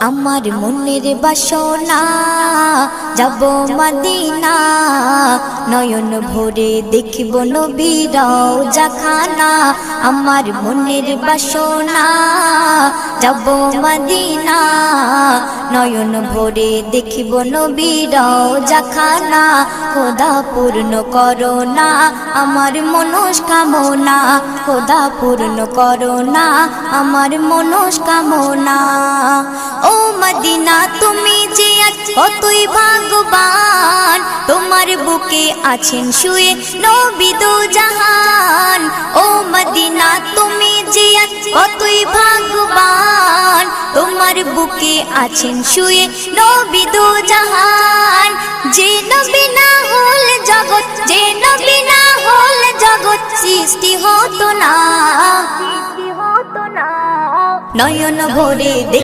আমার মনের বাসনা যাব মদিনা, নয়ন ভরে দেখব নবীর রওজাখানা। আমার মনের বাসনা যাব মদিনা, নয়ন ভরে দেখব নবীর রওজাখানা। খোদা পূর্ণ করো না আমার মনস্কামনা, খোদা পূর্ণ করো না আমার মনস্কামনা। ও মদিনা তুমি যে আজ কতই ভাগ্যবান, তোমার বুকে আছেন শুয়ে নবী দো জাহান। ও মদিনা তুমি যে আজ কতই ভাগ্যবান, তোমার বুকে আছেন শুয়ে নবী দো জাহান। যে নবী না হল জগৎ, যে নবী না হল জগৎ সৃষ্টি হতো না, নয়ন ভরে